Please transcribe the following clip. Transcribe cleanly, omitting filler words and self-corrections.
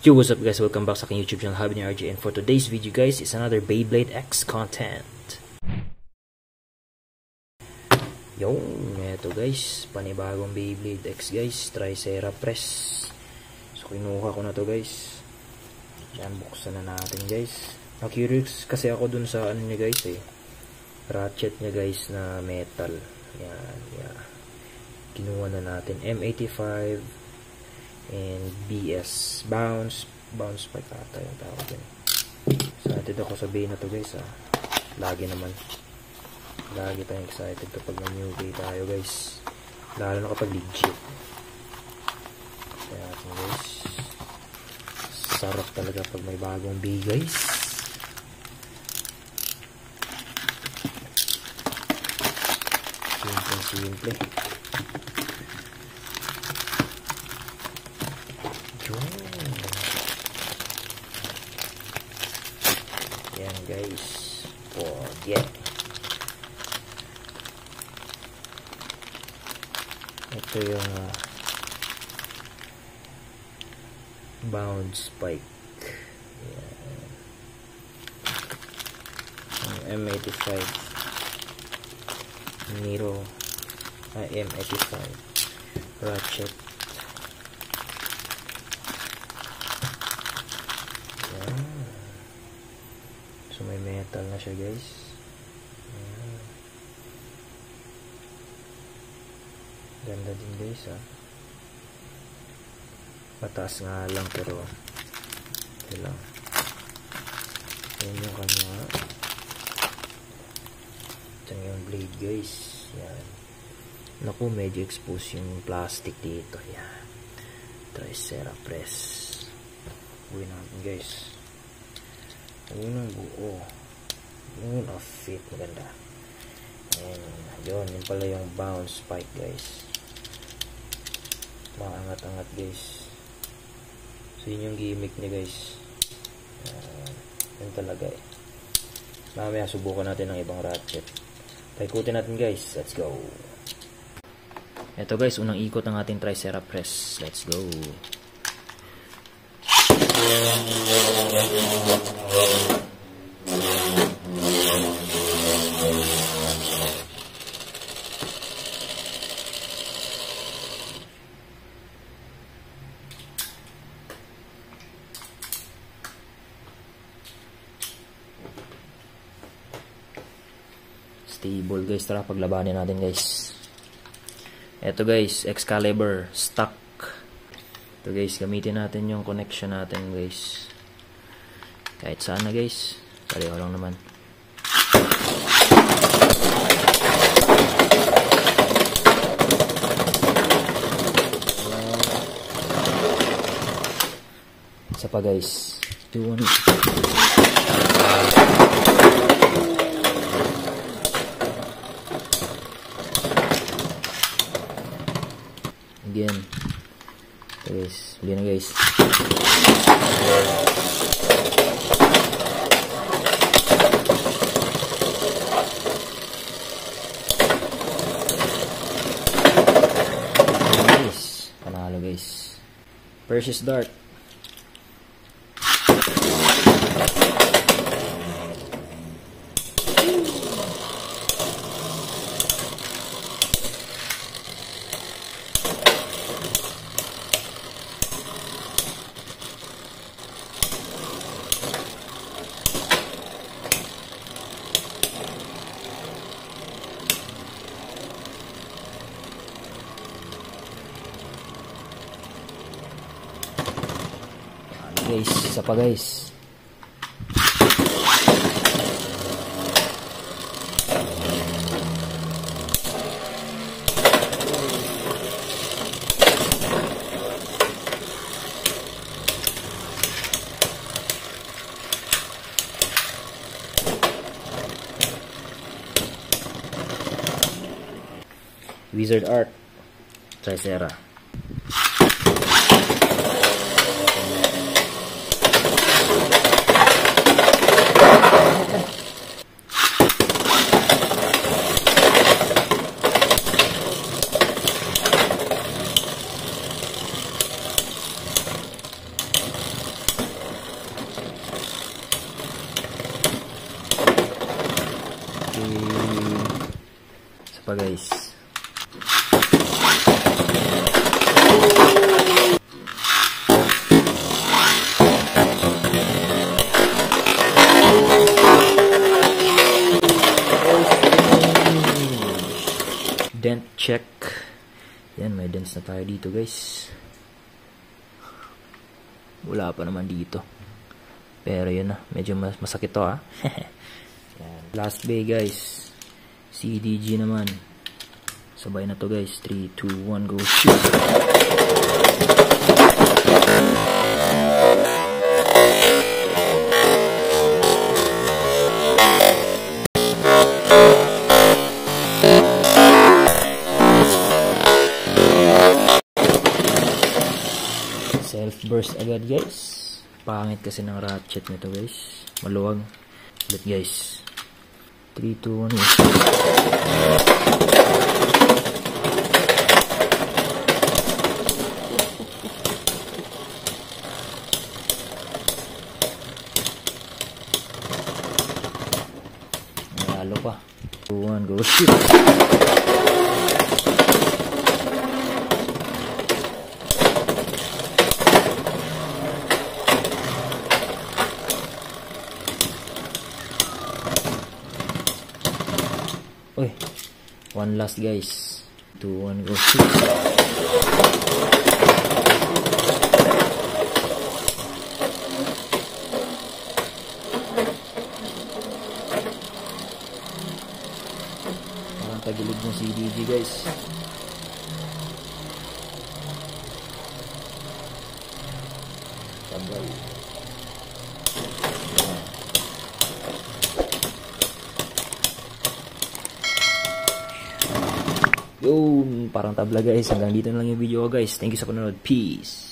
Yo, what's up guys? Welcome back sa aking YouTube channel, Hobby ni RJ. And for today's video guys, is another Beyblade X content. Yo, eto guys, panibagong Beyblade X guys, Triceratops. So kinuha ko na to guys. Yan, buksan na natin guys. Na-curious kasi ako dun sa ano niya guys ratchet niya guys na metal. Yan, yeah. Kinuha na natin M85 and BS bounce spike ata yung tawag din. Excited ako sabihin na to guys lagi tayong excited kapag may new day tayo guys, lalo na kapag legit. Kaya guys, sarap talaga pag may bagong bay guys. Simple yan guys, forget. Ito yung bounce spike. Yan. M85 Nero M85 ratchet. So may metal na siya guys. Ganda din guys mataas nga lang pero ito lang. Yan yung kanya. Ito yung blade guys. Yan. Naku, medyo expose yung plastic dito. Yan. Triceratops. Uwi natin guys. Unang buo. Unang fit. Maganda. And yun pala yung bounce spike guys. Maangat-angat guys. So yun yung gimmick niya guys. Yun talaga mamaya subukan natin ng ibang ratchet. Paikutin natin guys. Let's go. Ito guys, unang ikot ng ating Triceratops. Let's go. Stable guys, tara paglabanin natin guys. Eto guys, Excalibur stock. Ito guys, gamitin natin yung connection natin guys. Kahit saan na guys, pareho lang naman. Isa pa guys. 2, 1. Again. So guys, huli na guys. Guys, panalo guys. Perseus Dart. Guys, isa pa guys. Wizard Art Tricera. pa guys. Dent check. Yan, may dents na tayo dito guys. Wala pa naman dito. Pero yun na, medyo masakit to Yan. Last bay guys. CDG naman. Sabay na to guys. 3, 2, 1, go shoot. Self burst agad guys. Pangit kasi ng ratchet nito guys. Maluwag. Ulit guys. 3, 2, 1. Nalo pa. 2, 1, go shoot. Uy, one last guys. 2, 1, go shoot. Parang tagilid ng CDG guys. Sabay. Yun, parang tabla guys. Hanggang dito na lang yung video ko guys. Thank you sa panonood. Peace.